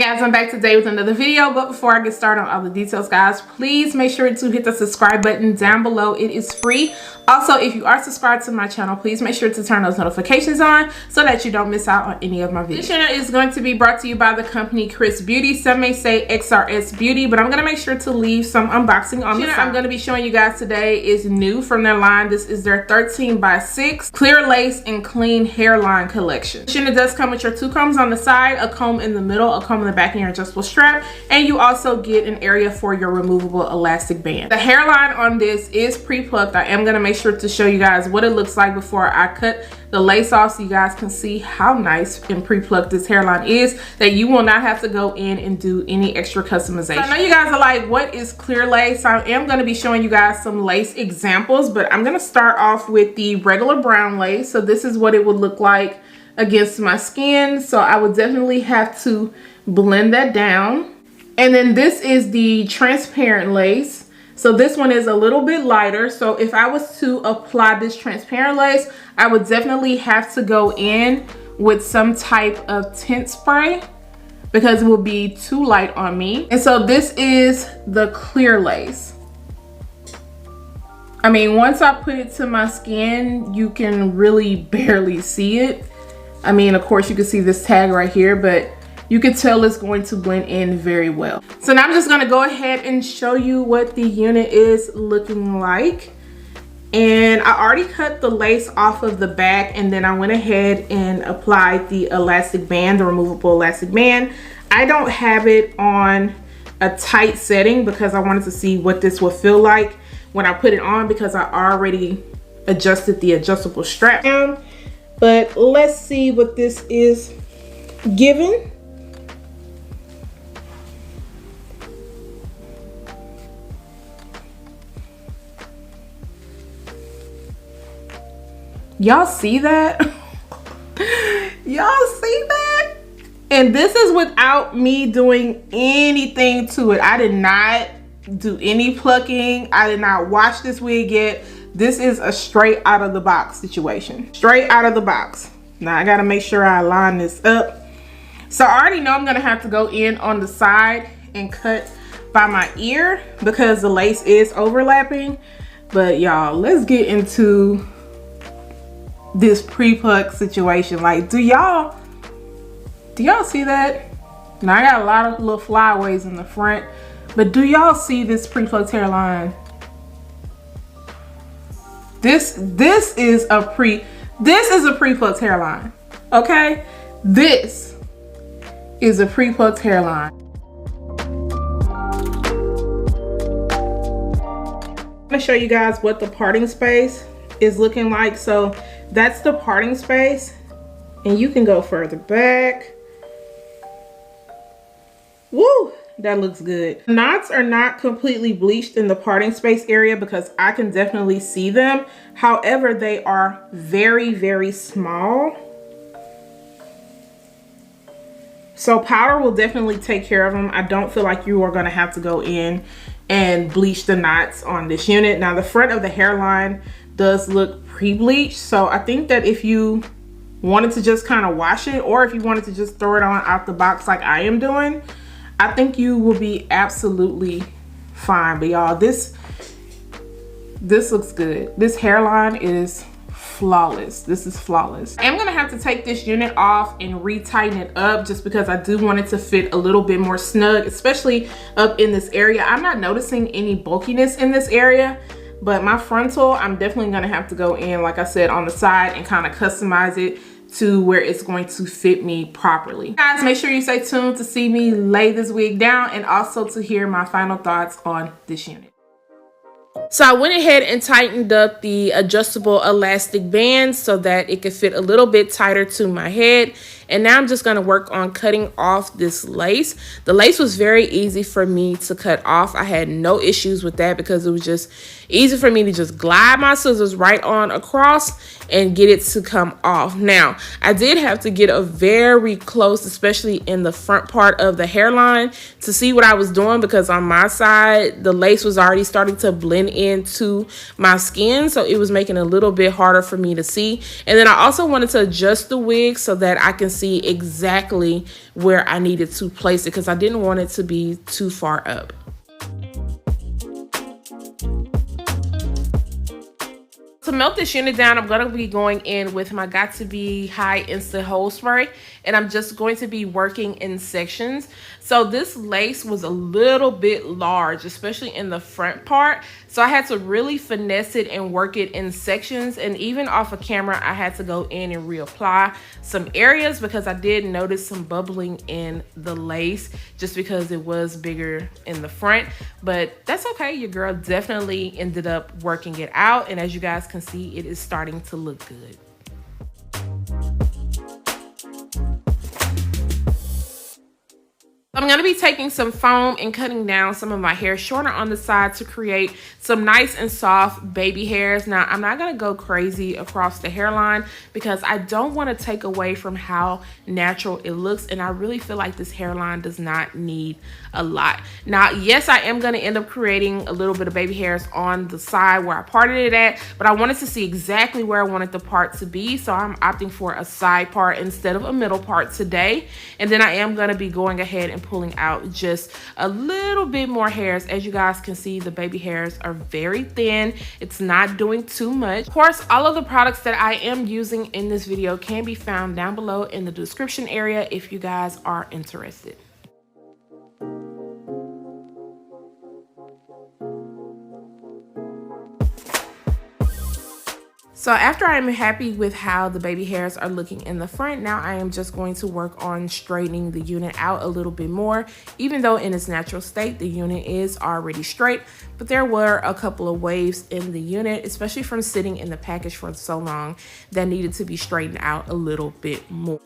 Guys, I'm back today with another video, but before I get started on all the details, guys, please make sure to hit the subscribe button down below. It is free. Also, if you are subscribed to my channel, please make sure to turn those notifications on so that you don't miss out on any of my videos. This channel is going to be brought to you by the company XrsBeauty. Some may say XrsBeauty, but I'm going to make sure to leave some unboxing on the side. I'm going to be showing you guys today is new from their line. This is their 13x6 clear lace and clean hairline collection. This unit does come with your 2 combs on the side, a comb in the middle, a comb in the back, and your adjustable strap, and you also get an area for your removable elastic band. The hairline on this is pre-plucked. I am going to make sure to show you guys what it looks like before I cut the lace off so you guys can see how nice and pre-plucked this hairline is, that you will not have to go in and do any extra customization. So I know you guys are like, what is clear lace? I am going to be showing you guys some lace examples, but I'm going to start off with the regular brown lace. So this is what it would look like against my skin, so I would definitely have to blend that down. And then this is the transparent lace. So this one is a little bit lighter. So if I was to apply this transparent lace, I would definitely have to go in with some type of tint spray because it will be too light on me. And so this is the clear lace. I mean, once I put it to my skin, you can really barely see it. I mean, of course you can see this tag right here, but you can tell it's going to blend in very well. So now I'm just gonna go ahead and show you what the unit is looking like. And I already cut the lace off of the back, and then I went ahead and applied the elastic band, the removable elastic band. I don't have it on a tight setting because I wanted to see what this would feel like when I put it on, because I already adjusted the adjustable strap down. But let's see what this is given. Y'all see that? Y'all see that? And this is without me doing anything to it. I did not do any plucking. I did not wash this wig yet. This is a straight out of the box situation. Straight out of the box. Now I gotta make sure I line this up. So I already know I'm gonna have to go in on the side and cut by my ear because the lace is overlapping. But y'all, let's get into this pre-pluck situation. Like, do y'all see that? Now I got a lot of little flyaways in the front, but do y'all see this pre-plucked hairline? This is a pre-plucked hairline. Okay, this is a pre-plucked hairline. I'm gonna show you guys what the parting space is looking like. So that's the parting space, and you can go further back. Woo, that looks good. Knots are not completely bleached in the parting space area because I can definitely see them. However, they are very, very small. So powder will definitely take care of them. I don't feel like you are gonna have to go in and bleach the knots on this unit. Now the front of the hairline does look pre-bleached, so I think that if you wanted to just kind of wash it, or if you wanted to just throw it on out the box like I am doing, I think you will be absolutely fine. But y'all, this looks good. This hairline is flawless. This is flawless. I'm gonna have to take this unit off and retighten it up just because I do want it to fit a little bit more snug, especially up in this area. I'm not noticing any bulkiness in this area, but my frontal, I'm definitely gonna have to go in, like I said, on the side and kind of customize it to where it's going to fit me properly. Guys, make sure you stay tuned to see me lay this wig down and also to hear my final thoughts on this unit. So I went ahead and tightened up the adjustable elastic band so that it could fit a little bit tighter to my head. And now I'm just going to work on cutting off this lace. The lace was very easy for me to cut off. I had no issues with that because it was just easy for me to just glide my scissors right on across and get it to come off. Now, I did have to get a very close, especially in the front part of the hairline, to see what I was doing because on my side, the lace was already starting to blend into my skin. So it was making it a little bit harder for me to see. And then I also wanted to adjust the wig so that I can see exactly where I needed to place it because I didn't want it to be too far up. To melt this unit down, I'm going to be going in with my Got To Be High Instant Hold Spray, and I'm just going to be working in sections. So this lace was a little bit large, especially in the front part. So I had to really finesse it and work it in sections. And even off of camera, I had to go in and reapply some areas because I did notice some bubbling in the lace just because it was bigger in the front. But that's okay. Your girl definitely ended up working it out. And as you guys can see, it is starting to look good. I'm going to be taking some foam and cutting down some of my hair shorter on the side to create some nice and soft baby hairs. Now, I'm not going to go crazy across the hairline because I don't want to take away from how natural it looks. And I really feel like this hairline does not need a lot. Now, yes, I am going to end up creating a little bit of baby hairs on the side where I parted it at, but I wanted to see exactly where I wanted the part to be. So I'm opting for a side part instead of a middle part today. And then I am going to be going ahead and pulling out just a little bit more hairs. As you guys can see, the baby hairs are very thin. It's not doing too much. Of course, all of the products that I am using in this video can be found down below in the description area if you guys are interested. So after I'm happy with how the baby hairs are looking in the front, now I am just going to work on straightening the unit out a little bit more. Even though in its natural state, the unit is already straight, but there were a couple of waves in the unit, especially from sitting in the package for so long, that needed to be straightened out a little bit more.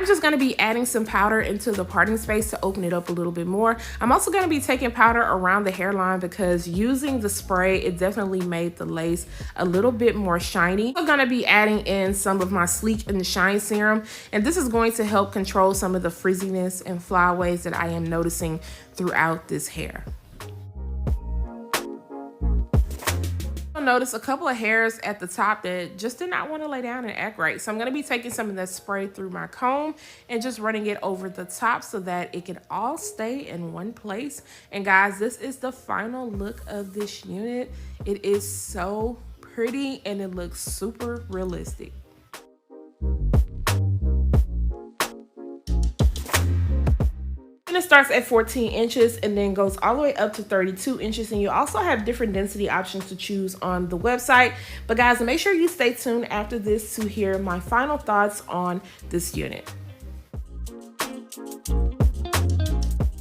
Just going to be adding some powder into the parting space to open it up a little bit more. I'm also going to be taking powder around the hairline because using the spray, it definitely made the lace a little bit more shiny. I'm going to be adding in some of my Sleek and Shine serum, and this is going to help control some of the frizziness and flyaways that I am noticing throughout this hair. Notice a couple of hairs at the top that just did not want to lay down and act right. So I'm going to be taking some of that spray through my comb and just running it over the top so that it can all stay in one place. And guys, this is the final look of this unit. It is so pretty and it looks super realistic. It starts at 14 inches and then goes all the way up to 32 inches, and you also have different density options to choose on the website. But guys, make sure you stay tuned after this to hear my final thoughts on this unit.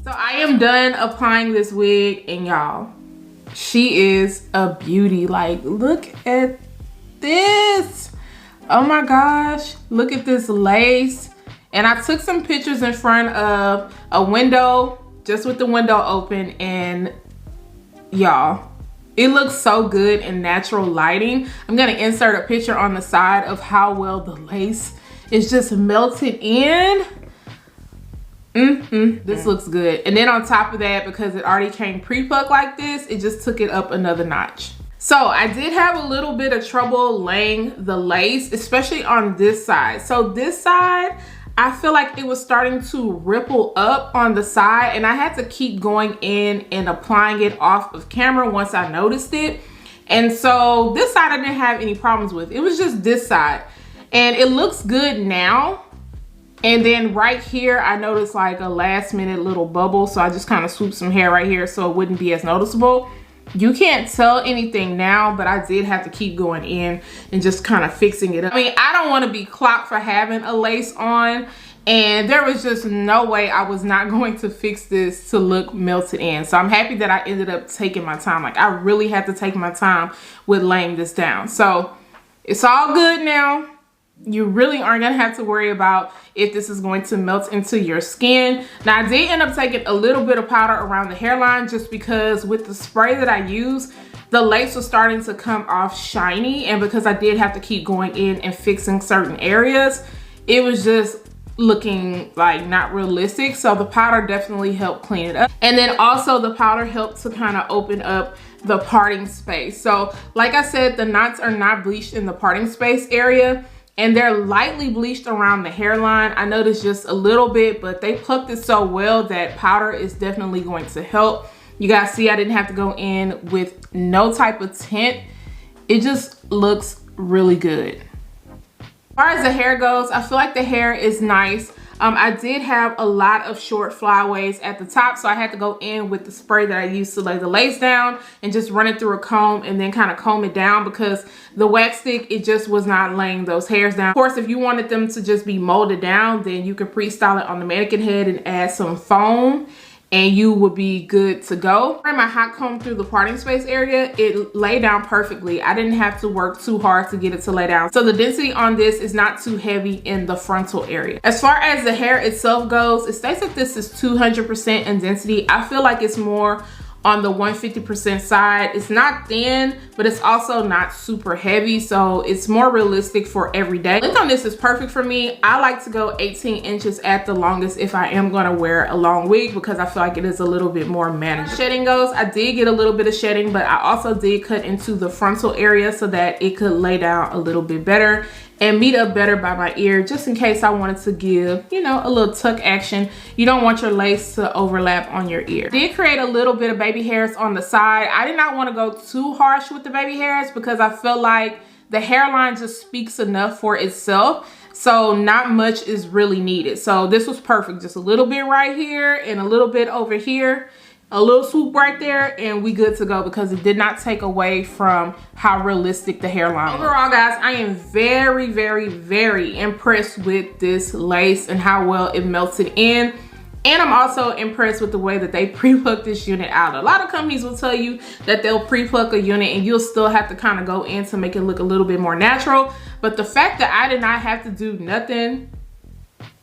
So I am done applying this wig, and y'all, she is a beauty. Like, look at this. Oh my gosh, look at this lace. And I took some pictures in front of a window, just with the window open, and y'all, it looks so good in natural lighting. I'm gonna insert a picture on the side of how well the lace is just melted in. This looks good. And then on top of that, because it already came pre-plucked like this, it just took it up another notch. So I did have a little bit of trouble laying the lace, especially on this side. So this side, I feel like it was starting to ripple up on the side, and I had to keep going in and applying it off of camera once I noticed it. And so this side I didn't have any problems with. It was just this side, and it looks good now. And then right here, I noticed like a last minute little bubble. So I just kind of swooped some hair right here so it wouldn't be as noticeable. You can't tell anything now, but I did have to keep going in and just kind of fixing it up. I mean, I don't want to be clocked for having a lace on, and there was just no way I was not going to fix this to look melted in. So I'm happy that I ended up taking my time. Like, I really had to take my time with laying this down. So it's all good now. You really aren't gonna have to worry about if this is going to melt into your skin. Now, I did end up taking a little bit of powder around the hairline just because with the spray that I use, the lace was starting to come off shiny, and because I did have to keep going in and fixing certain areas, it was just looking like not realistic. So the powder definitely helped clean it up. And then also the powder helped to kind of open up the parting space. So like I said, the knots are not bleached in the parting space area, and they're lightly bleached around the hairline. I noticed just a little bit, but they plucked it so well that powder is definitely going to help. You guys see I didn't have to go in with no type of tint. It just looks really good. As far as the hair goes, I feel like the hair is nice. I did have a lot of short flyaways at the top, so I had to go in with the spray that I used to lay the lace down and just run it through a comb and then kind of comb it down, because the wax stick, it just was not laying those hairs down. Of course, if you wanted them to just be molded down, then you could pre-style it on the mannequin head and add some foam, and you would be good to go. Ran my hot comb through the parting space area, it laid down perfectly. I didn't have to work too hard to get it to lay down. So the density on this is not too heavy in the frontal area. As far as the hair itself goes, it states that this is 200% in density. I feel like it's more on the 150% side. It's not thin, but it's also not super heavy, so it's more realistic for every day. Length on this is perfect for me. I like to go 18 inches at the longest if I am gonna wear a long wig, because I feel like it is a little bit more manageable. Shedding goes, I did get a little bit of shedding, but I also did cut into the frontal area so that it could lay down a little bit better and meet up better by my ear, just in case I wanted to give, you know, a little tuck action. You don't want your lace to overlap on your ear. Did create a little bit of baby hairs on the side. I did not want to go too harsh with the baby hairs because I feel like the hairline just speaks enough for itself. So not much is really needed. So this was perfect. Just a little bit right here and a little bit over here. A little swoop right there, and we good to go, because it did not take away from how realistic the hairline was. Overall, guys, I am very, very, very impressed with this lace and how well it melted in. And I'm also impressed with the way that they pre-pluck this unit out. A lot of companies will tell you that they'll pre-pluck a unit and you'll still have to kind of go in to make it look a little bit more natural. But the fact that I did not have to do nothing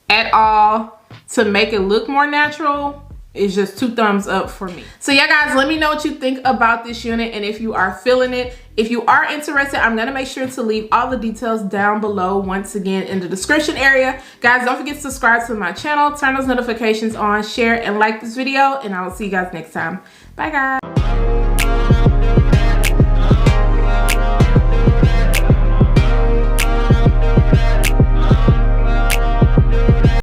at all to make it look more natural, it's just 2 thumbs up for me. So yeah, guys, let me know what you think about this unit and if you are feeling it. If you are interested, I'm gonna make sure to leave all the details down below once again in the description area. Guys, don't forget to subscribe to my channel, turn those notifications on, share and like this video, and I will see you guys next time. Bye, guys.